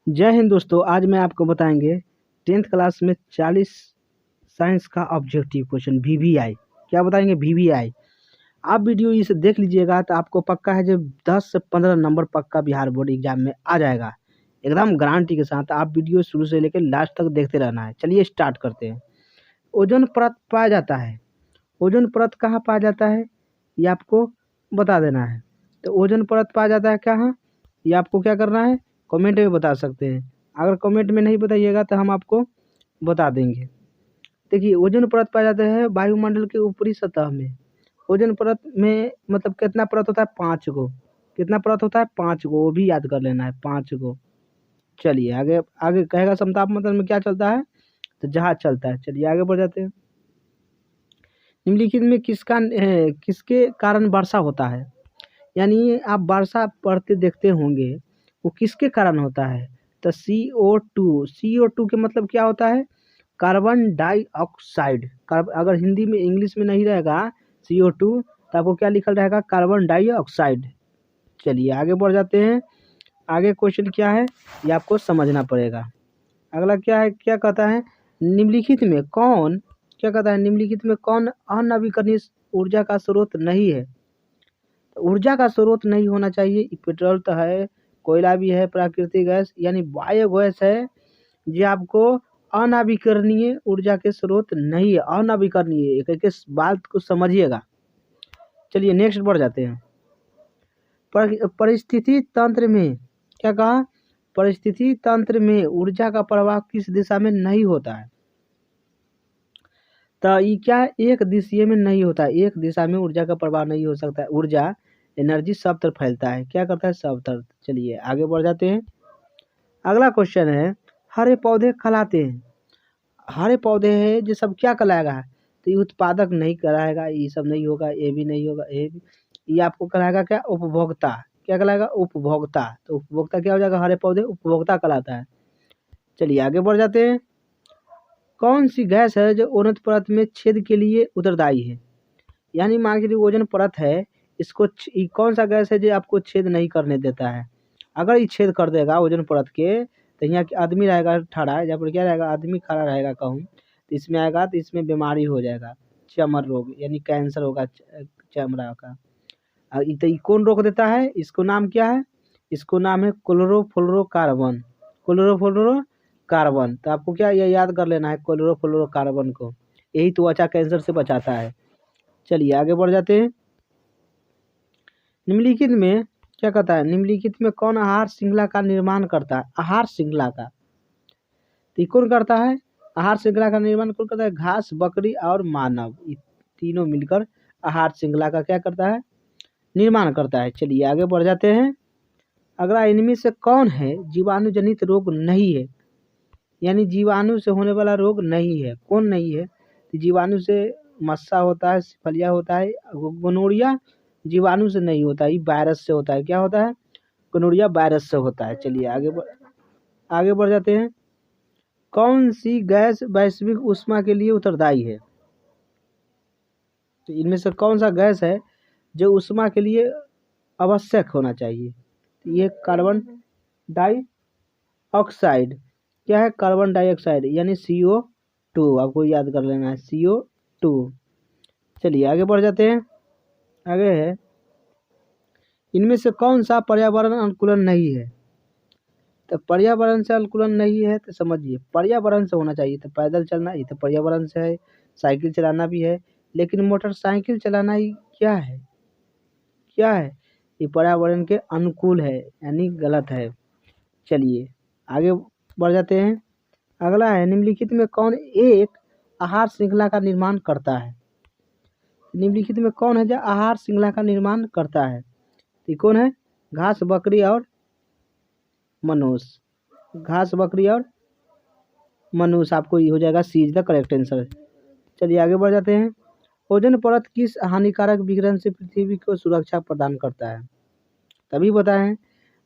जय हिंद दोस्तों। आज मैं आपको बताएंगे 10th क्लास में 40 साइंस का ऑब्जेक्टिव क्वेश्चन वीवीआई। क्या बताएंगे? वीवीआई। आप वीडियो इसे देख लीजिएगा तो आपको पक्का है जो 10 से 15 नंबर पक्का बिहार बोर्ड एग्जाम में आ जाएगा, एकदम गारंटी के साथ। आप वीडियो शुरू से लेकर लास्ट तक देखते रहना है। चलिए स्टार्ट करते हैं। ओजोन परत पाया जाता है। ओजोन परत कहाँ पाया जाता है ये आपको बता देना है। तो ओजोन परत पाया जाता है कहाँ, ये आपको क्या करना है, कमेंट में बता सकते हैं। अगर कमेंट में नहीं बताइएगा तो हम आपको बता देंगे। देखिए, ओजोन परत पाया जाता है वायुमंडल के ऊपरी सतह में। ओजोन परत में मतलब कितना परत होता है? 5 गो। कितना परत होता है? 5 गो। वो भी याद कर लेना है, 5 गो। चलिए आगे आगे कहेगा समताप मंडल में क्या चलता है? तो जहाज चलता है। चलिए आगे बढ़ जाते हैं। निम्नलिखित में किसके कारण वर्षा होता है? यानी आप वर्षा पढ़ते देखते होंगे, वो किसके कारण होता है? तो CO2 के मतलब क्या होता है? Carbon dioxide. अगर हिंदी में इंग्लिश में नहीं रहेगा CO2 तो आपको क्या लिखल रहेगा? Carbon dioxide. चलिए आगे बढ़ जाते हैं। आगे क्वेश्चन क्या है ये आपको समझना पड़ेगा। अगला क्या है, क्या कहता है? निम्नलिखित में कौन, क्या कहता है, निम्नलिखित में कौन अननवीकरणीय ऊर्जा का स्रोत नहीं है? ऊर्जा का स्रोत नहीं होना चाहिए। पेट्रोल तो है, कोयला भी है, प्राकृतिक गैस यानी बायोगैस है। ये आपको अनवीकरणीय ऊर्जा के स्रोत नहीं है। अनवीकरणीय, एक एक बात को समझिएगा। चलिए नेक्स्ट बढ़ जाते हैं। परिस्थिति तंत्र में क्या कहा? परिस्थिति तंत्र में ऊर्जा का प्रवाह किस दिशा में नहीं होता है? तो ये क्या, एक दिशा में नहीं होता है। एक दिशा में ऊर्जा का प्रवाह नहीं हो सकता है। ऊर्जा एनर्जी सब तरफ फैलता है। क्या करता है? सब तरफ। चलिए आगे बढ़ जाते हैं। अगला क्वेश्चन है, हरे पौधे कहलाते हैं। हरे पौधे हैं जो सब क्या कहलाएगा? तो ये उत्पादक नहीं कहलाएगा, ये सब नहीं होगा, ये भी नहीं होगा, ये आपको कहलाएगा क्या? उपभोक्ता। क्या कहलाएगा? उपभोक्ता। तो उपभोक्ता क्या हो जाएगा? हरे पौधे उपभोक्ता कहलाता है। चलिए आगे बढ़ जाते हैं। कौन सी गैस है जो ओजोन परत में छेद के लिए उत्तरदायी है? यानी मान के चलिए ओजोन परत है, इसको ये कौन सा गैस है जो आपको छेद नहीं करने देता है? अगर ये छेद कर देगा ओजोन परत के तो यहाँ के आदमी रहेगा खड़ा, जहाँ पर क्या रहेगा? आदमी खड़ा रहेगा कहूँ तो इसमें आएगा तो इसमें बीमारी हो जाएगा, चमर रोग यानी कैंसर होगा चमड़ा का। तो ये कौन रोक देता है? इसको नाम क्या है? इसको नाम है क्लोरोफ्लोरोकार्बन। क्लोरोफ्लोरोकार्बन। तो आपको क्या ये याद कर लेना है, क्लोरोफ्लोरोकार्बन को। यही त्वचा कैंसर से बचाता है। चलिए आगे बढ़ जाते हैं। निम्नलिखित में क्या कहता है? निम्नलिखित में कौन आहार श्रृंखला का निर्माण करता है? आहार श्रृंखला का तो कौन करता है? आहार श्रृंखला का निर्माण कौन करता है? घास, बकरी और मानव, ये तीनों मिलकर आहार श्रृंखला का क्या करता है? निर्माण करता है। चलिए आगे बढ़ जाते हैं। अगला, इनमें से कौन है जीवाणु जनित रोग नहीं है? यानी जीवाणु से होने वाला रोग नहीं है। कौन नहीं है? तो जीवाणु से मस्सा होता है, सिफलिया होता है। गोनोरिया जीवाणु से नहीं होता, ये वायरस से होता है। क्या होता है? गोनोरिया वायरस से होता है। चलिए आगे बढ़ जाते हैं। कौन सी गैस वैश्विक ऊष्मा के लिए उत्तरदायी है? तो इनमें से कौन सा गैस है जो ऊष्मा के लिए आवश्यक होना चाहिए? तो ये कार्बन डाइऑक्साइड। क्या है? कार्बन डाइऑक्साइड यानी CO2। आपको याद कर लेना है, CO2। चलिए आगे बढ़ जाते हैं। आगे है, इनमें से कौन सा पर्यावरण अनुकूलन नहीं है? तो पर्यावरण से अनुकूलन नहीं है तो समझिए, पर्यावरण से होना चाहिए तो पैदल चलना, ये तो पर्यावरण से है। साइकिल चलाना भी है, लेकिन मोटरसाइकिल चलाना ही क्या है? क्या है? ये पर्यावरण के अनुकूल है यानी गलत है। चलिए आगे बढ़ जाते हैं। अगला है, निम्नलिखित में कौन एक आहार श्रृंखला का निर्माण करता है? निम्नलिखित में कौन है जो आहार श्रृंखला का निर्माण करता है? ये कौन है? घास, बकरी और मनुष्य। घास, बकरी और मनुष्य। आपको ये हो जाएगा सी इज द करेक्ट आंसर। चलिए आगे बढ़ जाते हैं। ओजोन परत किस हानिकारक विकिरण से पृथ्वी को सुरक्षा प्रदान करता है? तभी बताएं।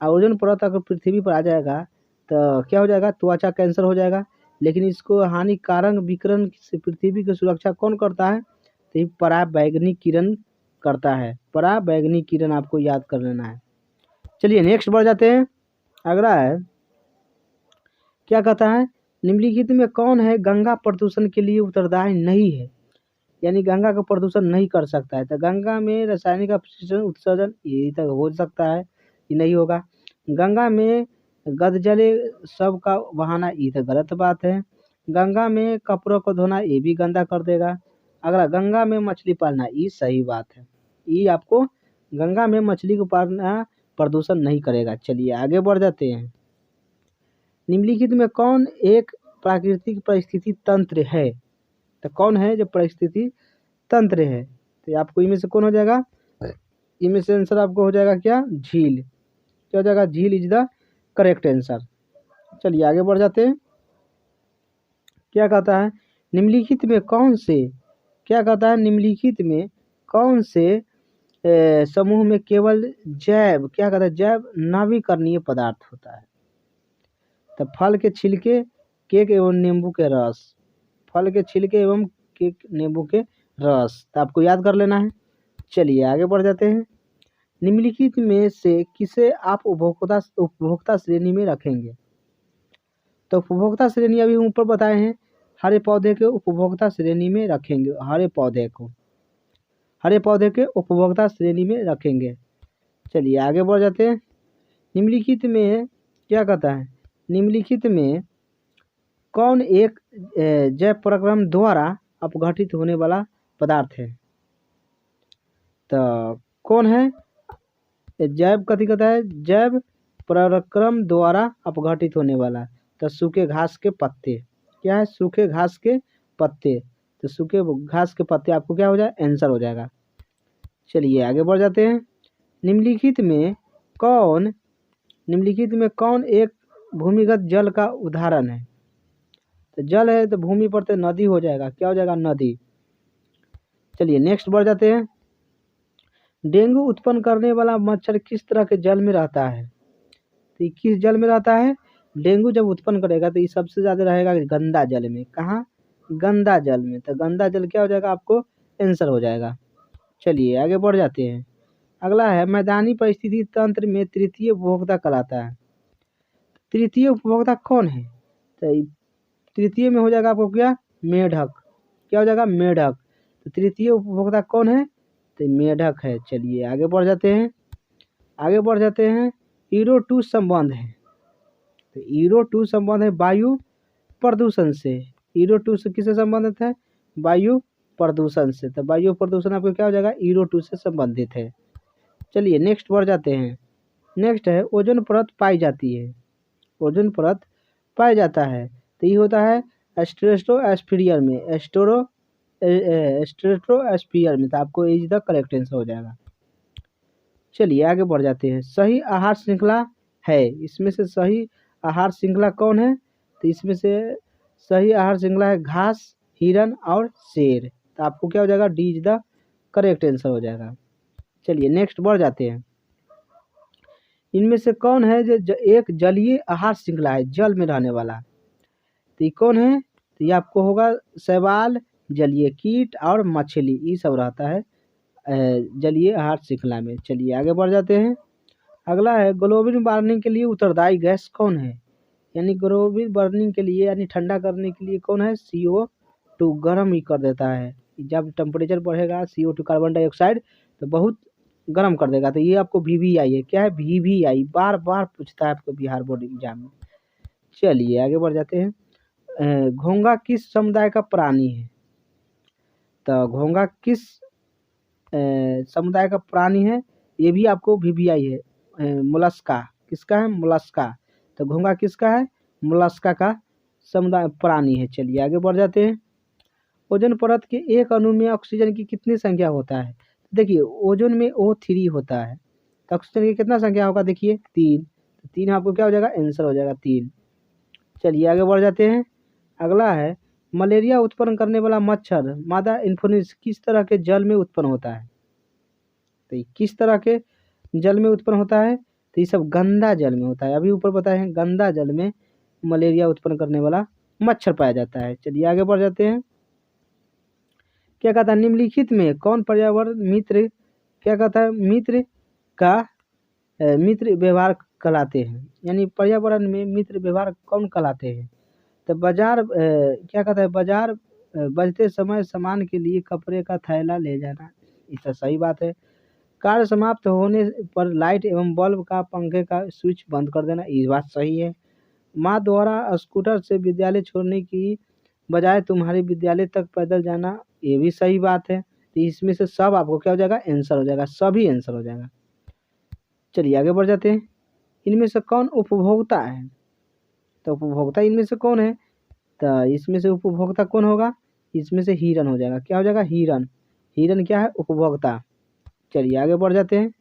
ओजोन परत अगर पृथ्वी पर आ जाएगा तो क्या हो जाएगा? त्वचा कैंसर हो जाएगा। लेकिन इसको हानिकारक विकिरण से पृथ्वी की सुरक्षा कौन करता है? तो ये पराबैंगनी किरण करता है। पराबैंगनी किरण आपको याद कर लेना है। चलिए नेक्स्ट बढ़ जाते हैं। अगला है, क्या कहता है, निम्नलिखित में कौन है गंगा प्रदूषण के लिए उत्तरदायी नहीं है, यानी गंगा का प्रदूषण नहीं कर सकता है। तो गंगा में रासायनिक अपशिष्ट उत्सर्जन ये तक हो सकता है, ये नहीं होगा। गंगा में गदजले सब का बहाना ये तो गलत बात है। गंगा में कपड़ों को धोना ये भी गंदा कर देगा। अगला, गंगा में मछली पालना ये सही बात है, ये आपको गंगा में मछली को पालना प्रदूषण नहीं करेगा। चलिए आगे बढ़ जाते हैं। निम्नलिखित में कौन एक प्राकृतिक परिस्थिति तंत्र है, तो कौन है जो परिस्थिति तंत्र है, तो आपको इनमें से कौन हो जाएगा, इनमें से आंसर आपको हो जाएगा क्या, झील। क्या हो जाएगा, झील इज द करेक्ट आंसर। चलिए आगे बढ़ जाते हैं। क्या कहता है, निम्नलिखित में कौन से, क्या कहता है, निम्नलिखित में कौन से समूह में केवल जैव, क्या कहता है, जैव नवीकरणीय पदार्थ होता है, तो फल के छिलके, केक एवं नींबू के रस, फल के छिलके एवं केक नींबू के रस, तो आपको याद कर लेना है। चलिए आगे बढ़ जाते हैं। निम्नलिखित में से किसे आप उपभोक्ता श्रेणी में रखेंगे, तो उपभोक्ता श्रेणी अभी ऊपर बताए हैं, हरे पौधे के उपभोक्ता श्रेणी में रखेंगे, हरे पौधे को, हरे पौधे के उपभोक्ता श्रेणी में रखेंगे। चलिए आगे बढ़ जाते हैं। निम्नलिखित में क्या कहता है, निम्नलिखित में कौन एक जैव प्रक्रम द्वारा अपघटित होने वाला पदार्थ है, तो कौन है, जैव कथी कहता है, जैव प्रक्रम द्वारा अपघटित होने वाला, तो सूखे घास के पत्ते। क्या है, सूखे घास के पत्ते, तो सूखे घास के पत्ते आपको क्या हो जाए, आंसर हो जाएगा। चलिए आगे बढ़ जाते हैं। निम्नलिखित में कौन, निम्नलिखित में कौन एक भूमिगत जल का उदाहरण है, तो जल है तो भूमि पर तो नदी हो जाएगा, क्या हो जाएगा, नदी। चलिए नेक्स्ट बढ़ जाते हैं। डेंगू उत्पन्न करने वाला मच्छर किस तरह के जल में रहता है, तो ये किस जल में रहता है, डेंगू जब उत्पन्न करेगा तो ये सबसे ज़्यादा रहेगा गंदा जल में। कहाँ, गंदा जल में, तो गंदा जल क्या हो जाएगा, आपको आंसर हो जाएगा। चलिए आगे बढ़ जाते हैं। अगला है, मैदानी परिस्थिति तंत्र में तृतीय उपभोक्ता कहलाता है, तृतीय उपभोक्ता कौन है, तो तृतीय में हो जाएगा आपको क्या, मेढक। क्या हो जाएगा, मेढक। तो तृतीय उपभोक्ता कौन है, तो मेढक है। चलिए आगे बढ़ जाते हैं। आगे बढ़ जाते हैं। ईरो टू संबंध है, तो ईरो टू संबंध है वायु प्रदूषण से। ईरो टू से किससे संबंधित है, वायु प्रदूषण से, तो वायु प्रदूषण आपको क्या हो जाएगा, ईरो टू से संबंधित है। चलिए नेक्स्ट बढ़ जाते हैं। नेक्स्ट है, ओजोन परत पाई जाती है, ओजोन परत पाया जाता है, तो ये होता है स्ट्रेटोस्फीयर में, स्ट्रेटोस्फीयर में, तो आपको इज द करेक्ट आंसर हो जाएगा। चलिए आगे बढ़ जाते हैं। सही आहार श्रृंखला है, इसमें से सही आहार श्रृंखला कौन है, तो इसमें से सही आहार श्रृंखला है घास, हिरन और शेर, तो आपको क्या हो जाएगा, D is the correct answer हो जाएगा। चलिए नेक्स्ट बढ़ जाते हैं। इनमें से कौन है जो एक जलीय आहार श्रृंखला है, जल में रहने वाला, तो ये कौन है, तो ये आपको होगा शैवाल, जलीय कीट और मछली, ये सब रहता है जलीय आहार श्रृंखला में। चलिए आगे बढ़ जाते हैं। अगला है, ग्लोबल वार्मिंग के लिए उत्तरदायी गैस कौन है, यानी ग्लोबल वार्मिंग के लिए, यानी ठंडा करने के लिए कौन है, CO2, गर्म ही कर देता है। जब टेम्परेचर बढ़ेगा CO2 कार्बन डाइऑक्साइड तो बहुत गर्म कर देगा, तो ये आपको VVI है। क्या है, VVI, बार बार पूछता है आपको बिहार बोर्ड एग्जाम में। चलिए आगे बढ़ जाते हैं। घोंघा किस समुदाय का प्राणी है, तो घोंघा किस समुदाय का प्राणी है, ये भी आपको VVI है। मोलस्का, किसका है, मोलस्का, तो घोंघा किसका है, मोलस्का का समुदाय प्राणी है। चलिए आगे बढ़ जाते हैं। ओजोन परत के एक अणु में ऑक्सीजन की कितनी संख्या होता है, देखिए ओजोन में O3 होता है, तो ऑक्सीजन की कितना संख्या होगा, देखिए 3, तो 3 आपको क्या हो जाएगा, आंसर हो जाएगा 3। चलिए आगे बढ़ जाते हैं। अगला है, मलेरिया उत्पन्न करने वाला मच्छर मादा इन्फोनिस किस तरह के जल में उत्पन्न होता है, तो ये किस तरह के जल में उत्पन्न होता है, तो ये सब गंदा जल में होता है। अभी ऊपर बताए हैं, गंदा जल में मलेरिया उत्पन्न करने वाला मच्छर पाया जाता है। चलिए आगे बढ़ जाते हैं। क्या कहता है, निम्नलिखित में कौन पर्यावरण मित्र, क्या कहता है, मित्र का मित्र व्यवहार कहलाते हैं, यानी पर्यावरण में मित्र व्यवहार कौन कहलाते हैं? तो बाजार क्या कहता है, बाजार बजते समय सामान के लिए कपड़े का थैला ले जाना, इसका सही बात है। कार्य समाप्त होने पर लाइट एवं बल्ब का पंखे का स्विच बंद कर देना, ये बात सही है। माँ द्वारा स्कूटर से विद्यालय छोड़ने की बजाय तुम्हारे विद्यालय तक पैदल जाना, ये भी सही बात है। तो इसमें से सब आपको क्या हो जाएगा, आंसर हो जाएगा, सभी आंसर हो जाएगा। चलिए आगे बढ़ जाते हैं। इनमें से कौन उपभोक्ता है? तो उपभोक्ता इनमें से कौन है? तो इसमें से उपभोक्ता कौन होगा? इसमें से हिरन हो जाएगा। क्या हो जाएगा? हिरन। हिरन क्या है? उपभोक्ता। चलिए आगे बढ़ जाते हैं।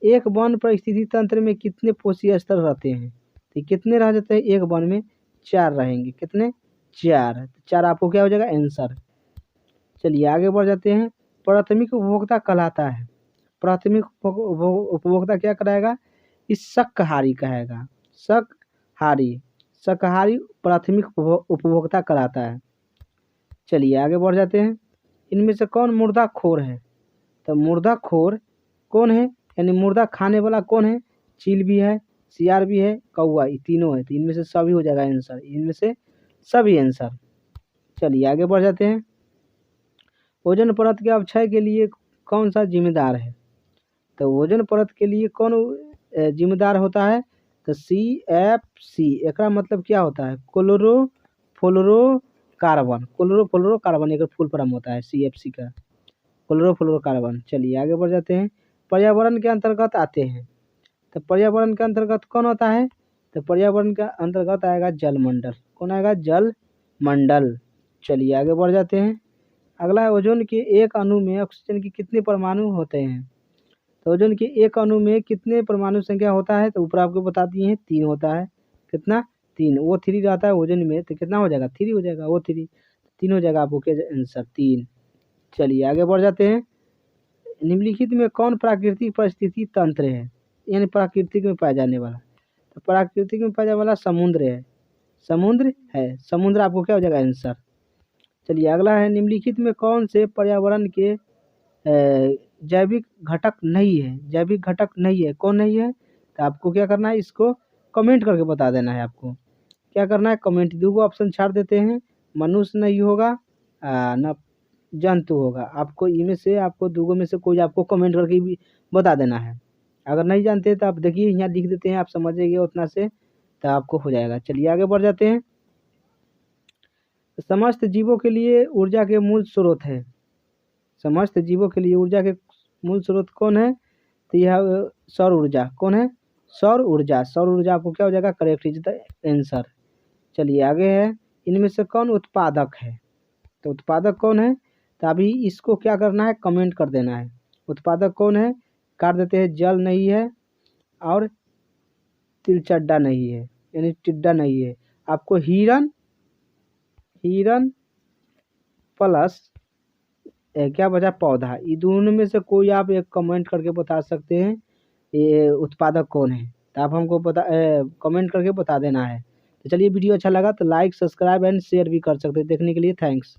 एक वन परिस्थिति तंत्र में कितने पोषी स्तर रहते हैं? तो कितने रह जाते हैं एक वन में? 4 रहेंगे। कितने? 4। 4 आपको क्या हो जाएगा? आंसर। चलिए आगे बढ़ जाते हैं। प्राथमिक उपभोक्ता कहलाता है, प्राथमिक उपभोक्ता क्या कराएगा? इस शाकाहारी कहेगा, शाकाहारी। शाकाहारी प्राथमिक उपभोक्ता कराता है। चलिए आगे बढ़ जाते हैं। इनमें से कौन मुर्दाखोर है? तो मुर्दाखोर कौन है, यानी मुर्दा खाने वाला कौन है? चील भी है, सियार भी है, कौवा, ये तीनों है। तो इनमें से सभी हो जाएगा आंसर, इनमें से सभी आंसर। चलिए आगे बढ़ जाते हैं। ओजोन परत के अवक्षय के लिए कौन सा जिम्मेदार है? तो ओजोन परत के लिए कौन जिम्मेदार होता है? तो CFC। एकरा मतलब क्या होता है? क्लोरोफ्लोरोकार्बन। क्लोरोफ्लोरोकार्बन एक फुल फॉर्म होता है CFC का, क्लोरोफ्लोरोकार्बन। चलिए आगे बढ़ जाते हैं। पर्यावरण के अंतर्गत आते हैं, तो पर्यावरण के अंतर्गत कौन होता है? तो पर्यावरण के अंतर्गत आएगा जलमंडल। कौन आएगा? जलमंडल। चलिए आगे बढ़ जाते हैं। अगला है, ओजोन के एक अणु में ऑक्सीजन के कितने परमाणु होते हैं? तो ओजोन के एक अणु में कितने परमाणु संख्या होता है? तो ऊपर आपको बता दिए हैं 3 होता है। कितना? 3। O3 रहता है ओजोन में, तो कितना हो जाएगा? 3 हो जाएगा। O3 3 हो जाएगा आपको क्या आंसर? 3। चलिए आगे बढ़ जाते हैं। निम्नलिखित में कौन प्राकृतिक परिस्थिति तंत्र है, यानी प्राकृतिक में पाया जाने वाला? तो प्राकृतिक में पाया जाने वाला समुद्र है, समुद्र है। समुद्र आपको क्या हो जाएगा? आंसर। चलिए अगला है, निम्नलिखित में कौन से पर्यावरण के जैविक घटक नहीं है? जैविक घटक नहीं है, कौन नहीं है? तो आपको क्या करना है, इसको कमेंट करके बता देना है। आपको क्या करना है? कमेंट। 2 ऑप्शन छाड़ देते हैं। मनुष्य नहीं होगा, न जंतु होगा। आपको इनमें से, आपको 2 में से कोई आपको कमेंट करके भी बता देना है। अगर नहीं जानते तो आप देखिए यहाँ लिख देते हैं, आप समझिए उतना से तो आपको हो जाएगा। चलिए आगे बढ़ जाते हैं। समस्त जीवों के लिए ऊर्जा के मूल स्रोत है, समस्त जीवों के लिए ऊर्जा के मूल स्रोत कौन है? तो यह सौर ऊर्जा। कौन है? सौर ऊर्जा। सौर ऊर्जा आपको क्या हो जाएगा? Correct is the answer. चलिए आगे है, इनमें से कौन उत्पादक है? तो उत्पादक कौन है? तो अभी इसको क्या करना है? कमेंट कर देना है। उत्पादक कौन है? काट देते हैं। जल नहीं है और तिलचड्डा नहीं है, यानी टिड्डा नहीं है। आपको हिरन, हिरन प्लस क्या बचा? पौधा। ये दोनों में से कोई आप एक कमेंट करके बता सकते हैं ये उत्पादक कौन है, तो आप हमको कमेंट करके बता देना है। तो चलिए वीडियो अच्छा लगा तो लाइक, सब्सक्राइब एंड शेयर भी कर सकते हैं। देखने के लिए थैंक्स।